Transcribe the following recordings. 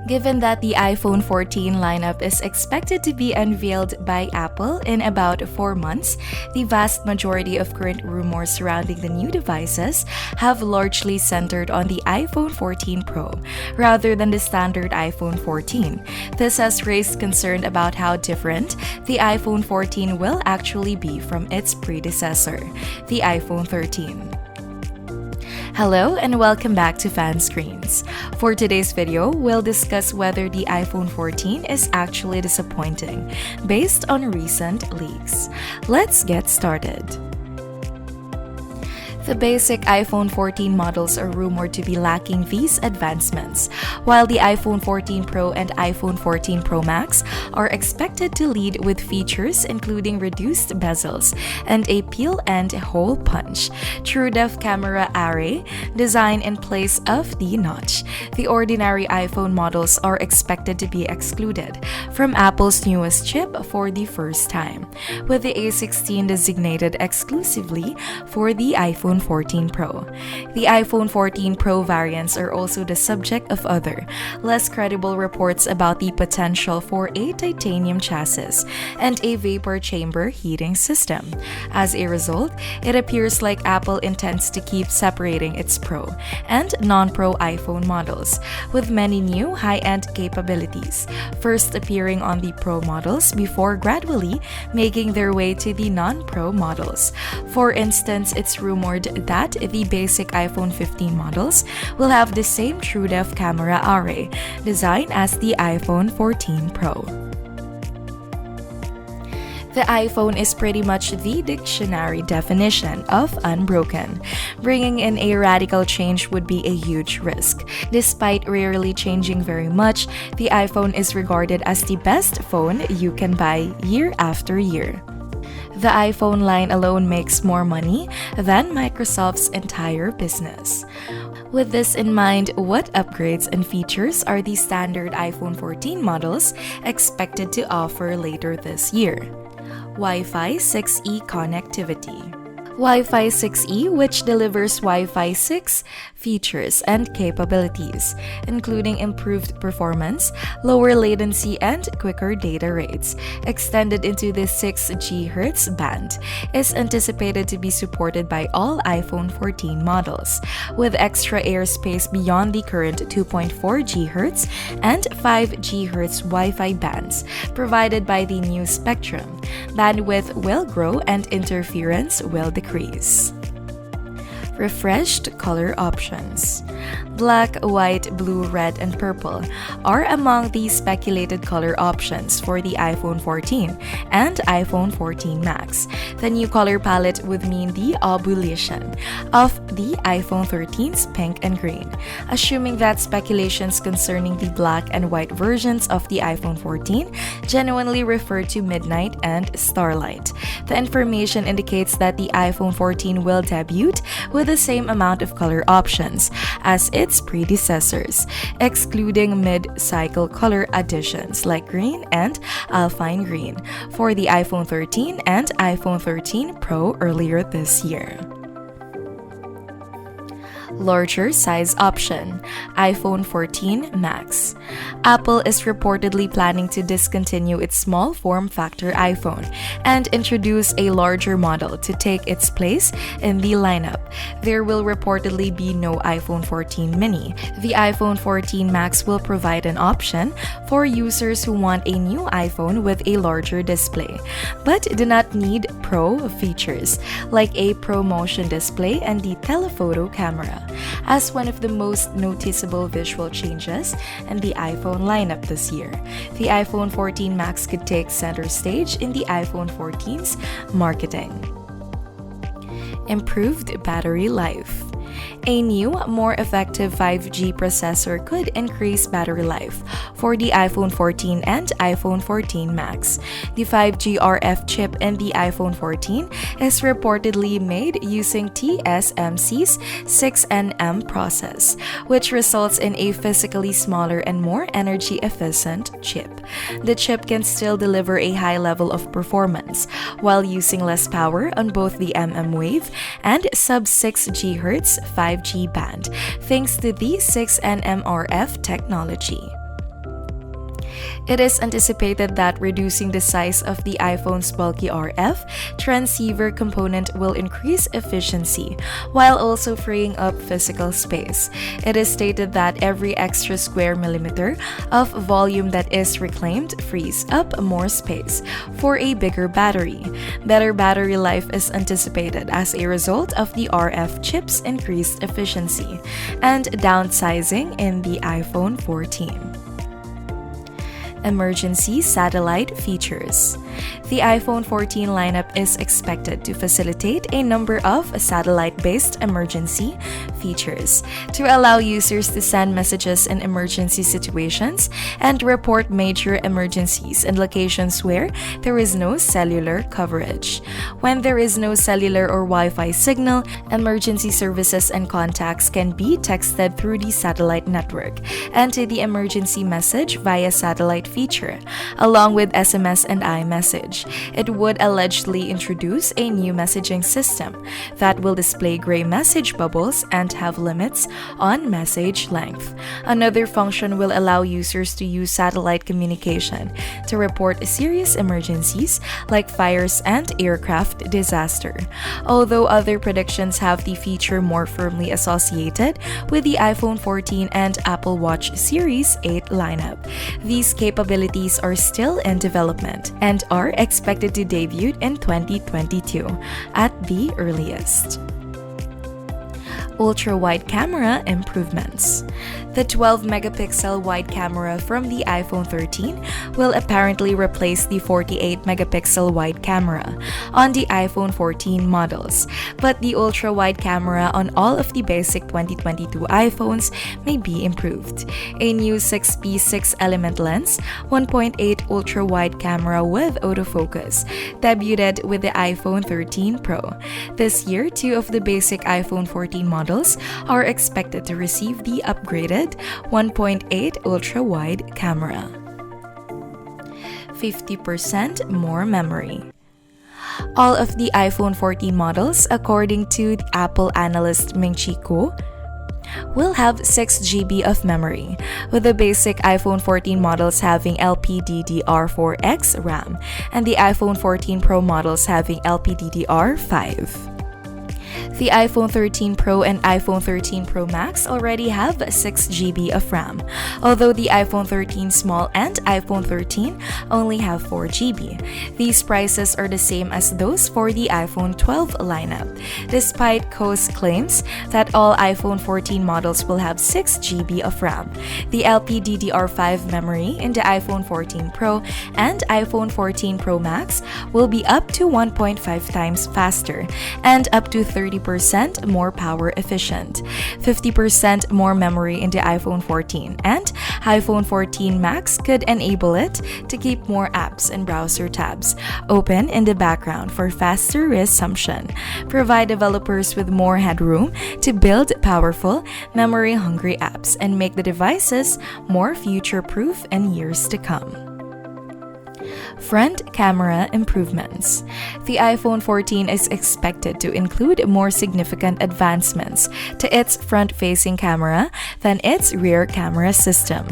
Given that the iPhone 14 lineup is expected to be unveiled by Apple in about 4 months, the vast majority of current rumors surrounding the new devices have largely centered on the iPhone 14 Pro, rather than the standard iPhone 14. This has raised concern about how different the iPhone 14 will actually be from its predecessor, the iPhone 13. Hello and welcome back to Fan Screens. For today's video, we'll discuss whether the iPhone 14 is actually disappointing based on recent leaks. Let's get started. The basic iPhone 14 models are rumored to be lacking these advancements, while the iPhone 14 Pro and iPhone 14 Pro Max are expected to lead with features including reduced bezels and a peel and hole punch, true-depth camera array, design in place of the notch. The ordinary iPhone models are expected to be excluded from Apple's newest chip for the first time, with the A16 designated exclusively for the iPhone 14 Pro. The iPhone 14 Pro variants are also the subject of other, less credible reports about the potential for a titanium chassis and a vapor chamber heating system. As a result, it appears like Apple intends to keep separating its Pro and non-Pro iPhone models, with many new high-end capabilities, first appearing on the Pro models before gradually making their way to the non-Pro models. For instance, it's rumored that the basic iPhone 15 models will have the same true-depth camera array design as the iPhone 14 Pro. The iPhone is pretty much the dictionary definition of unbroken. Bringing in a radical change would be a huge risk. Despite rarely changing very much, the iPhone is regarded as the best phone you can buy year after year. The iPhone line alone makes more money than Microsoft's entire business. With this in mind, what upgrades and features are the standard iPhone 14 models expected to offer later this year? Wi-Fi 6E connectivity. Wi-Fi 6E, which delivers Wi-Fi 6 features and capabilities, including improved performance, lower latency, and quicker data rates, extended into the 6 GHz band, is anticipated to be supported by all iPhone 14 models, with extra airspace beyond the current 2.4 GHz and 5 GHz Wi-Fi bands provided by the new spectrum. Bandwidth will grow and interference will decrease. Refreshed color options. Black, white, blue, red, and purple are among the speculated color options for the iPhone 14 and iPhone 14 Max. The new color palette would mean the abolition of the iPhone 13's pink and green, assuming that speculations concerning the black and white versions of the iPhone 14 genuinely refer to midnight and starlight. The information indicates that the iPhone 14 will debut with the same amount of color options as its predecessors, excluding mid-cycle color additions like green and alpine green for the iPhone 13 and iPhone 13 Pro earlier this year. Larger size option, iPhone 14 Max. Apple is reportedly planning to discontinue its small form factor iPhone and introduce a larger model to take its place in the lineup. There will reportedly be no iPhone 14 mini. The iPhone 14 Max will provide an option for users who want a new iPhone with a larger display, but do not need Pro features like a ProMotion display and the telephoto camera. As one of the most noticeable visual changes in the iPhone lineup this year, the iPhone 14 Max could take center stage in the iPhone 14's marketing. Improved battery life. A new, more effective 5G processor could increase battery life for the iPhone 14 and iPhone 14 Max. The 5G RF chip in the iPhone 14 is reportedly made using TSMC's 6nm process, which results in a physically smaller and more energy-efficient chip. The chip can still deliver a high level of performance while using less power on both the mmWave and sub-6 GHz 5G band, thanks to the 6nm RF technology. It is anticipated that reducing the size of the iPhone's bulky RF transceiver component will increase efficiency, while also freeing up physical space. It is stated that every extra square millimeter of volume that is reclaimed frees up more space for a bigger battery. Better battery life is anticipated as a result of the RF chip's increased efficiency and downsizing in the iPhone 14. Emergency satellite features. The iPhone 14 lineup is expected to facilitate a number of satellite-based emergency features to allow users to send messages in emergency situations and report major emergencies in locations where there is no cellular coverage. When there is no cellular or Wi-Fi signal, emergency services and contacts can be texted through the satellite network and to the emergency message via satellite feature, along with SMS and iMessage. It would allegedly introduce a new messaging system that will display gray message bubbles and have limits on message length. Another function will allow users to use satellite communication to report serious emergencies like fires and aircraft disaster. Although other predictions have the feature more firmly associated with the iPhone 14 and Apple Watch Series 8 lineup, these capabilities are still in development and are expected to debut in 2022 at the earliest. Ultra-wide camera improvements. The 12-megapixel wide camera from the iPhone 13 will apparently replace the 48-megapixel wide camera on the iPhone 14 models, but the ultra-wide camera on all of the basic 2022 iPhones may be improved. A new 6P 6-element lens, 1.8 ultra-wide camera with autofocus, debuted with the iPhone 13 Pro. This year, two of the basic iPhone 14 models are expected to receive the upgraded 1.8 ultra-wide camera. 50% more memory. All of the iPhone 14 models, according to the Apple analyst Ming-Chi Kuo, will have 6 GB of memory, with the basic iPhone 14 models having LPDDR4X RAM and the iPhone 14 Pro models having LPDDR5. The iPhone 13 Pro and iPhone 13 Pro Max already have 6 GB of RAM, although the iPhone 13 Small and iPhone 13 only have 4 GB. These prices are the same as those for the iPhone 12 lineup, despite Kuo's claims that all iPhone 14 models will have 6 GB of RAM. The LPDDR5 memory in the iPhone 14 Pro and iPhone 14 Pro Max will be up to 1.5 times faster and up to 30% more power efficient, 50% more memory in the iPhone 14, and iPhone 14 Max could enable it to keep more apps and browser tabs open in the background for faster resumption, provide developers with more headroom to build powerful, memory-hungry apps, and make the devices more future-proof in years to come. Front camera improvements. The iPhone 14 is expected to include more significant advancements to its front-facing camera than its rear camera system.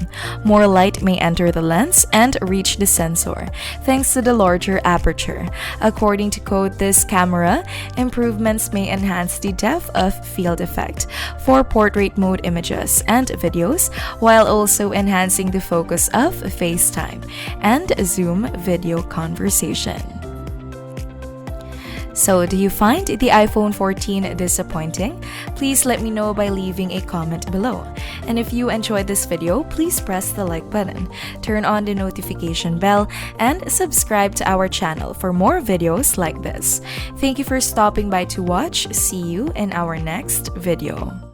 More light may enter the lens and reach the sensor, thanks to the larger aperture. According to Kuo, this camera improvements may enhance the depth of field effect for portrait mode images and videos, while also enhancing the focus of FaceTime and Zoom video conversation. So, do you find the iPhone 14 disappointing? Please let me know by leaving a comment below. And if you enjoyed this video, please press the like button, turn on the notification bell, and subscribe to our channel for more videos like this. Thank you for stopping by to watch. See you in our next video.